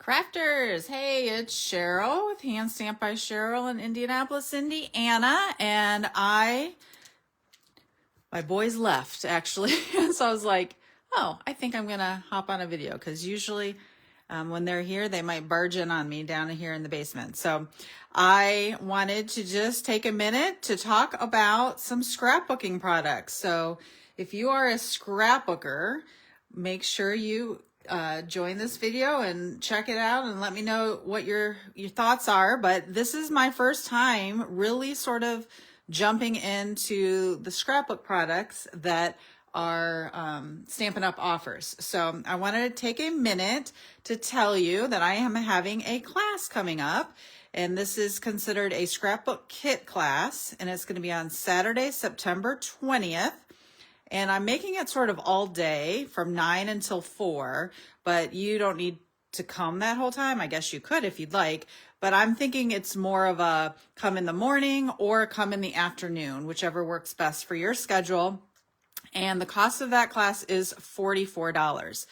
Crafters, hey, it's Cheryl with Hand Stamp by Cheryl in Indianapolis, Indiana, and my boys left actually, so I was like, oh, I think I'm gonna hop on a video because usually when they're here, they might barge in on me down here in the basement. So I wanted to just take a minute to talk about some scrapbooking products. So if you are a scrapbooker, make sure you join this video and check it out and let me know what your thoughts are. But this is my first time really sort of jumping into the scrapbook products that are Stampin' Up! Offers. So I wanted to take a minute to tell you that I am having a class coming up, and this is considered a scrapbook kit class, and it's going to be on Saturday, September 20th. And I'm making it sort of all day from 9 until 4, but you don't need to come that whole time. I guess you could if you'd like, but I'm thinking it's more of a come in the morning or come in the afternoon, whichever works best for your schedule. And the cost of that class is $44.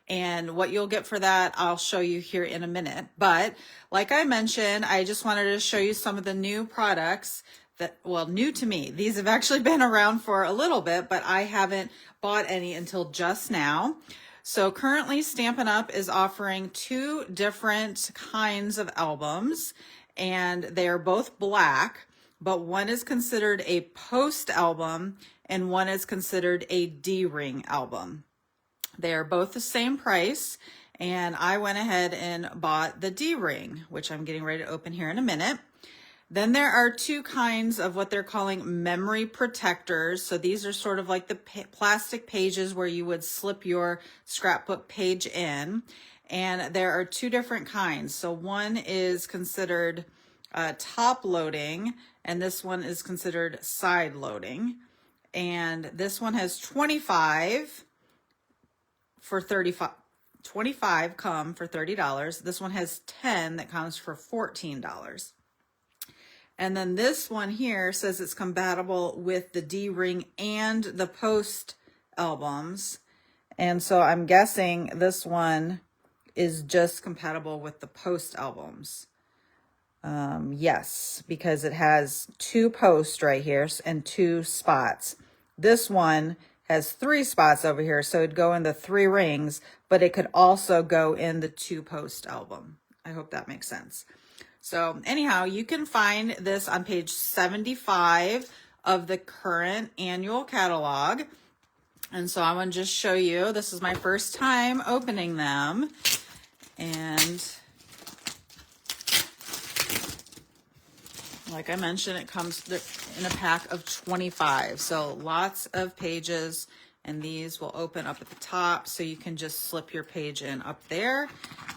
And what you'll get for that, I'll show you here in a minute. But like I mentioned, I just wanted to show you some of the new products that, well, new to me. These have actually been around for a little bit, but I haven't bought any until just now. So currently Stampin' Up! Is offering 2 different kinds of albums, and they are both black, but one is considered a post album and one is considered a D-ring album. They are both the same price, and I went ahead and bought the D-ring, which I'm getting ready to open here in a minute. Then there are 2 kinds of what they're calling memory protectors. So these are sort of like the plastic pages where you would slip your scrapbook page in. And there are 2 different kinds. So one is considered top loading, and this one is considered side loading. And this one has 25 for $35. 25 come for $30. This one has 10 that comes for $14. And then this one here says it's compatible with the D-ring and the post albums. And so I'm guessing this one is just compatible with the post albums. Yes, because it has 2 posts right here and 2 spots. This one has 3 spots over here, so it'd go in the 3 rings, but it could also go in the 2 post album. I hope that makes sense. So anyhow, you can find this on page 75 of the current annual catalog. And so I want to just show you, this is my first time opening them. And like I mentioned, it comes in a pack of 25. So lots of pages, and these will open up at the top, so you can just slip your page in up there.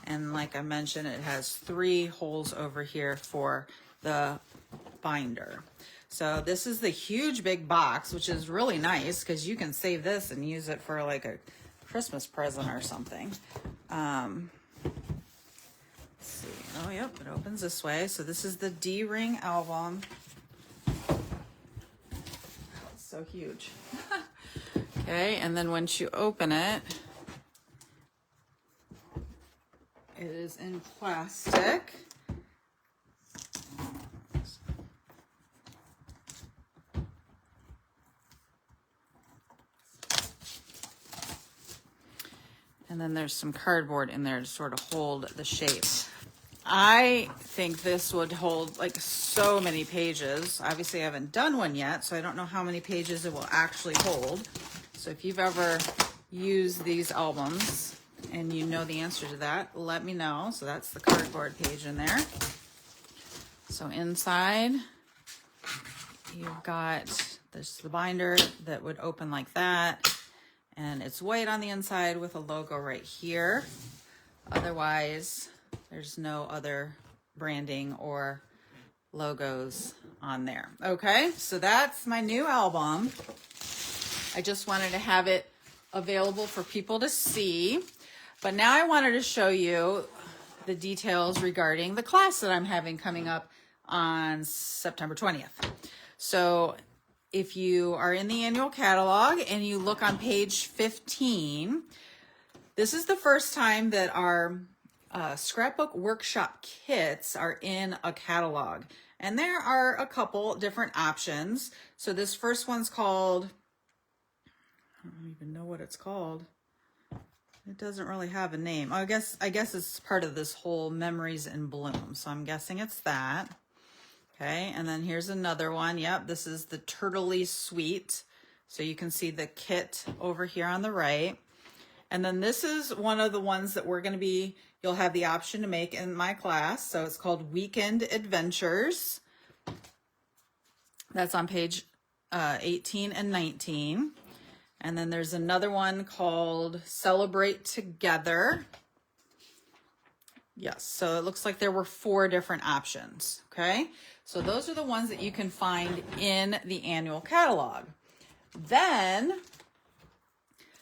And like I mentioned, it has 3 holes over here for the binder. So this is the huge big box, which is really nice because you can save this and use it for like a Christmas present or something. Let's see. Oh, yep, it opens this way. So this is the D-ring album. It's so huge. Okay, and then once you open it, it is in plastic. And then there's some cardboard in there to sort of hold the shape. I think this would hold like so many pages. Obviously I haven't done one yet, so I don't know how many pages it will actually hold. So if you've ever used these albums and you know the answer to that, let me know. So that's the cardboard page in there. So inside, you've got this, the binder that would open like that. And it's white on the inside with a logo right here. Otherwise, there's no other branding or logos on there. Okay, so that's my new album. I just wanted to have it available for people to see. But now I wanted to show you the details regarding the class that I'm having coming up on September 20th. So if you are in the annual catalog and you look on page 15, this is the first time that our scrapbook workshop kits are in a catalog, and there are a couple different options. So this first one's called, I don't even know what it's called. It doesn't really have a name. I guess it's part of this whole Memories in Bloom. So I'm guessing it's that. Okay, and then here's another one. Yep, this is the Turtley Suite. So you can see the kit over here on the right. And then this is one of the ones that you'll have the option to make in my class. So it's called Weekend Adventures. That's on page 18 and 19. And then there's another one called Celebrate Together. Yes, so it looks like there were 4 different options, okay? So those are the ones that you can find in the annual catalog. Then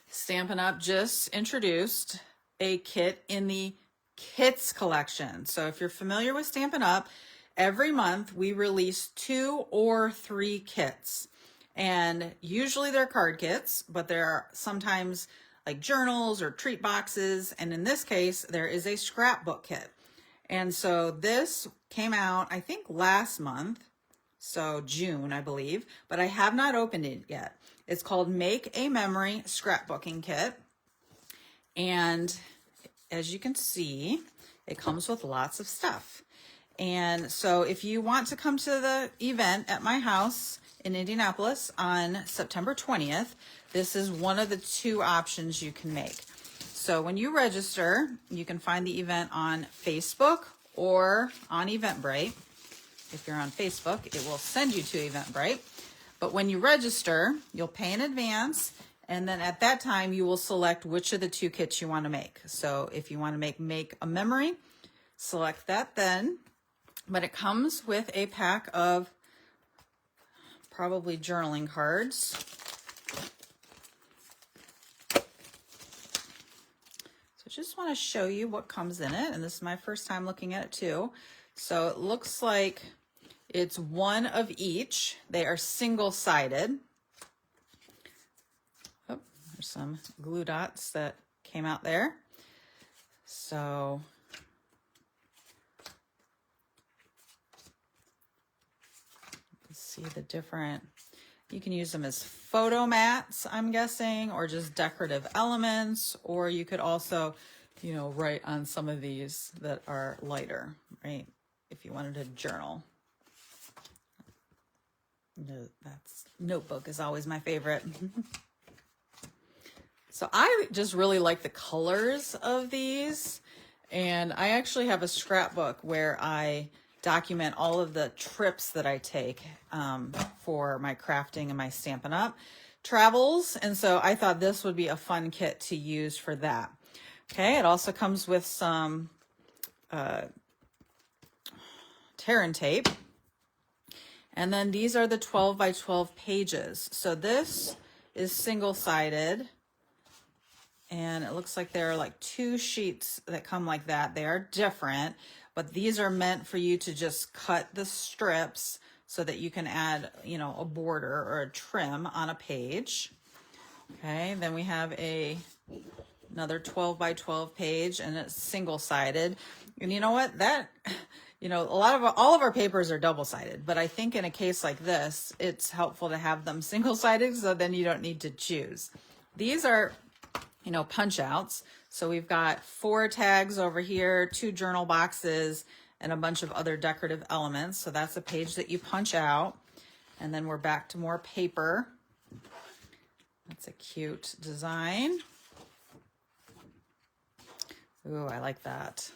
Stampin' Up! Just introduced a kit in the Kits collection. So if you're familiar with Stampin' Up!, every month we release 2 or 3 kits. And usually they're card kits, but there are sometimes like journals or treat boxes. And in this case, there is a scrapbook kit. And so this came out, I think last month, so June, I believe, but I have not opened it yet. It's called Make a Memory Scrapbooking Kit. And as you can see, it comes with lots of stuff. And so if you want to come to the event at my house in Indianapolis on September 20th, this is one of the 2 options you can make. So when you register, you can find the event on Facebook or on Eventbrite. If you're on Facebook, it will send you to Eventbrite. But when you register, you'll pay in advance, and then at that time, you will select which of the 2 kits you want to make. So if you want to make a memory, select that then. But it comes with a pack of probably journaling cards. So I just want to show you what comes in it. And this is my first time looking at it too. So it looks like it's 1 of each. They are single-sided. Oh, there's some glue dots that came out there. So see the different, you can use them as photo mats, I'm guessing, or just decorative elements, or you could also, write on some of these that are lighter, right? If you wanted to journal. That's notebook is always my favorite. So I just really like the colors of these, and I actually have a scrapbook where I document all of the trips that I take for my crafting and my Stampin' Up! Travels. And so I thought this would be a fun kit to use for that. Okay, it also comes with some tear and tape. And then these are the 12 by 12 pages. So this is single-sided. And it looks like there are like 2 sheets that come like that. They are different. But these are meant for you to just cut the strips so that you can add, a border or a trim on a page. Okay, then we have another 12 by 12 page, and it's single-sided. And you know what? All of our papers are double-sided, but I think in a case like this, it's helpful to have them single-sided so then you don't need to choose. These are, punch outs. So we've got 4 tags over here, 2 journal boxes, and a bunch of other decorative elements. So that's a page that you punch out. And then we're back to more paper. That's a cute design. Ooh, I like that.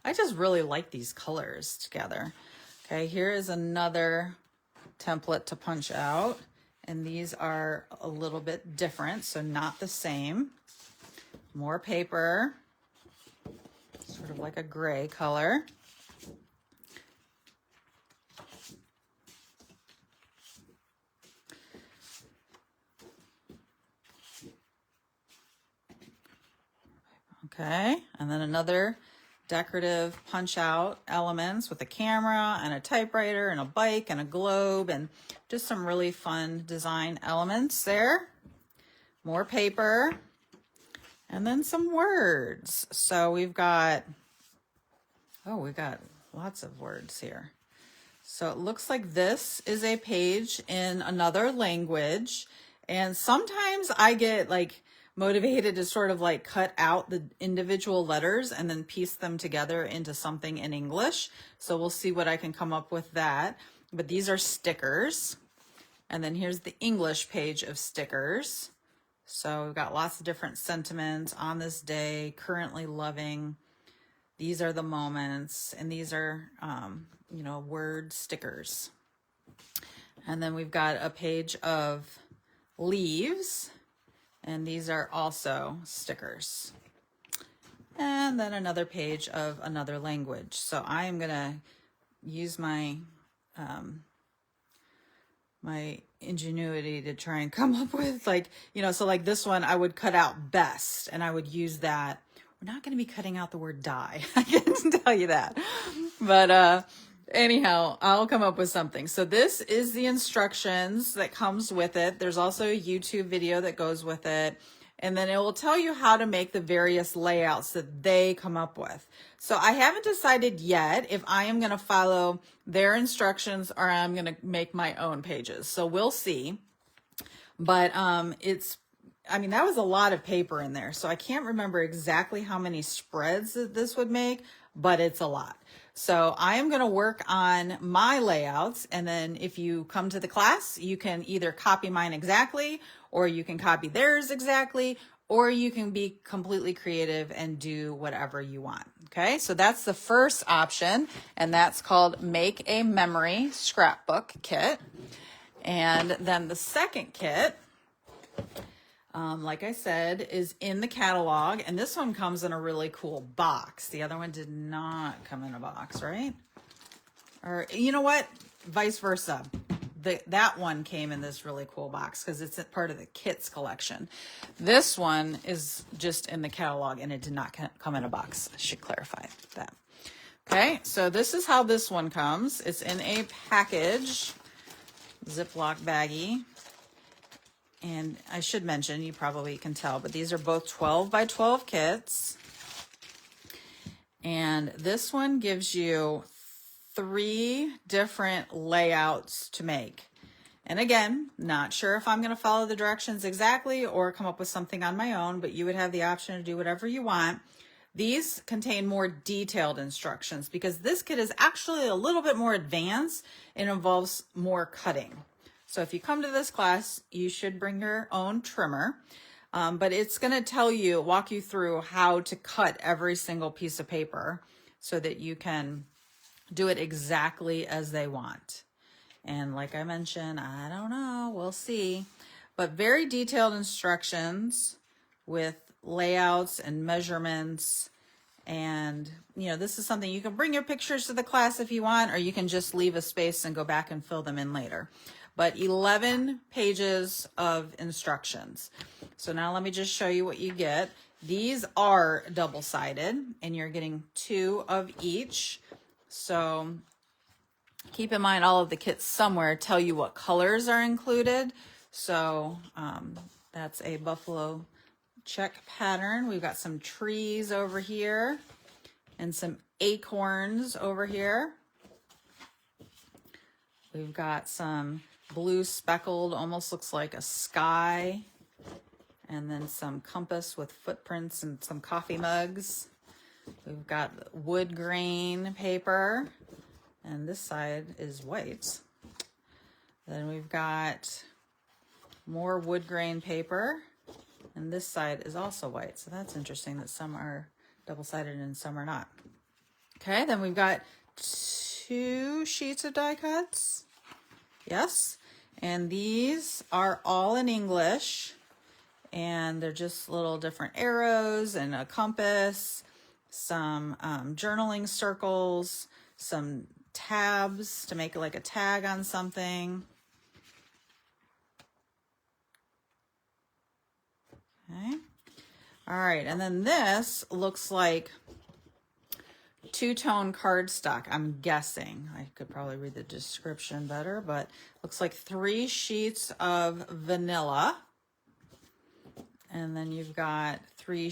I just really like these colors together. Okay, here is another template to punch out. And these are a little bit different, so not the same. More paper, sort of like a gray color. Okay, and then another decorative punch out elements with a camera and a typewriter and a bike and a globe and just some really fun design elements there. More paper. And then some words. So we've got Oh, we got lots of words here. So it looks like this is a page in another language. And sometimes I get like motivated to sort of like cut out the individual letters and then piece them together into something in English. So we'll see what I can come up with that. But these are stickers. And then here's the English page of stickers. So we've got lots of different sentiments on this day, currently loving. These are the moments, and these are, you know, word stickers. And then we've got a page of leaves, and these are also stickers. And then another page of another language. So I am going to use my my ingenuity to try and come up with like, you know, so like this one I would cut out best, and I would use that. We're not going to be cutting out the word die. I can tell you that. But anyhow, I'll come up with something. So this is the instructions that comes with it. There's also a YouTube video that goes with it. And then it will tell you how to make the various layouts that they come up with. So I haven't decided yet if I am going to follow their instructions or I'm going to make my own pages. So we'll see. But I mean, that was a lot of paper in there. So I can't remember exactly how many spreads that this would make, but it's a lot. So I am going to work on my layouts. And then if you come to the class, you can either copy mine exactly, or you can copy theirs exactly, or you can be completely creative and do whatever you want. Okay, so that's the first option, and that's called Make a Memory Scrapbook Kit. And then the second kit, like I said, is in the catalog, and this one comes in a really cool box. The other one did not come in a box, right? Or you know what? Vice versa. That one came in this really cool box because it's a part of the kits collection. This one is just in the catalog, and it did not come in a box. I should clarify that. Okay, so this is how this one comes. It's in a package, Ziploc baggie. And I should mention, you probably can tell, but these are both 12 by 12 kits. And this one gives you 3 different layouts to make. And again, not sure if I'm going to follow the directions exactly or come up with something on my own, but you would have the option to do whatever you want. These contain more detailed instructions because this kit is actually a little bit more advanced and involves more cutting. So if you come to this class, you should bring your own trimmer, but it's going to walk you through how to cut every single piece of paper so that you can do it exactly as they want. And like I mentioned, I don't know, we'll see, but very detailed instructions with layouts and measurements. And, you know, this is something you can bring your pictures to the class if you want, or you can just leave a space and go back and fill them in later. But 11 pages of instructions. So now let me just show you what you get. These are double-sided, and you're getting 2 of each. So keep in mind all of the kits somewhere tell you what colors are included. So that's a buffalo check pattern. We've got some trees over here and some acorns over here. We've got some blue speckled, almost looks like a sky, and then some compass with footprints and some coffee mugs. We've got wood grain paper, and this side is white. Then we've got more wood grain paper, and this side is also white. So that's interesting that some are double-sided and some are not. Okay, then we've got 2 sheets of die cuts. Yes, and these are all in English, and they're just little different arrows and a compass, some journaling circles, some tabs to make like a tag on something. Okay. All right, and then this looks like 2-tone cardstock, I'm guessing. I could probably read the description better, but looks like 3 sheets of vanilla. And then you've got 2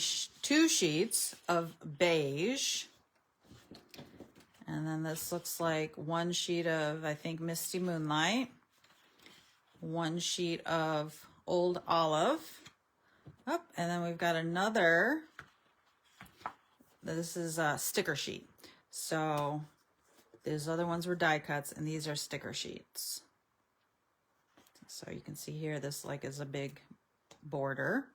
sheets of beige. And then this looks like one sheet of, I think, Misty Moonlight, one sheet of Old Olive. Oh, and then we've got another, this is a sticker sheet. So these other ones were die cuts, and these are sticker sheets. So you can see here, this like is a big border.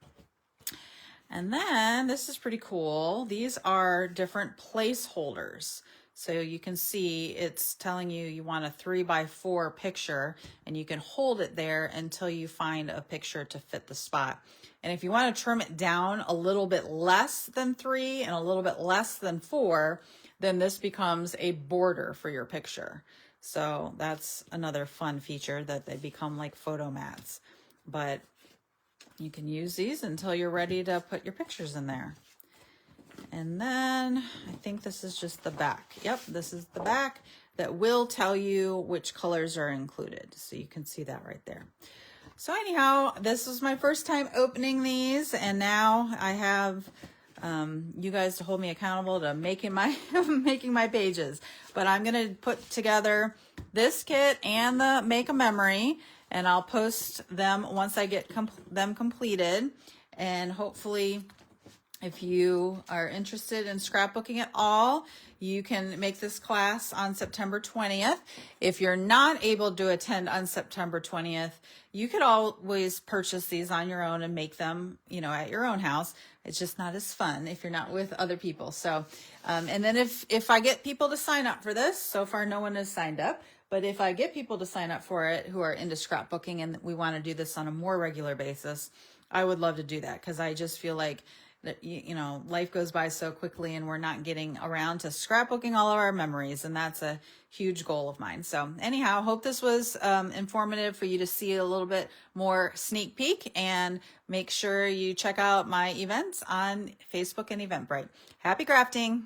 And then this is pretty cool. These are different placeholders. So you can see it's telling you you want a 3x4 picture, and you can hold it there until you find a picture to fit the spot. And if you want to trim it down a little bit less than 3 and a little bit less than 4, then this becomes a border for your picture. So that's another fun feature, that they become like photo mats. But you can use these until you're ready to put your pictures in there. And then I think this is just the back. Yep, this is the back that will tell you which colors are included. So you can see that right there. So anyhow, this was my first time opening these, and now I have you guys to hold me accountable to making my making my pages. But I'm gonna put together this kit and the Make a Memory, and I'll post them once I get them completed. And hopefully, if you are interested in scrapbooking at all, you can make this class on September 20th. If you're not able to attend on September 20th, you could always purchase these on your own and make them, you know, at your own house. It's just not as fun if you're not with other people. So, and then if I get people to sign up for this, so far no one has signed up, but if I get people to sign up for it who are into scrapbooking and we want to do this on a more regular basis, I would love to do that, because I just feel like that, you know, life goes by so quickly and we're not getting around to scrapbooking all of our memories, and that's a huge goal of mine. So anyhow, hope this was informative for you to see a little bit more sneak peek, and make sure you check out my events on Facebook and Eventbrite. Happy crafting!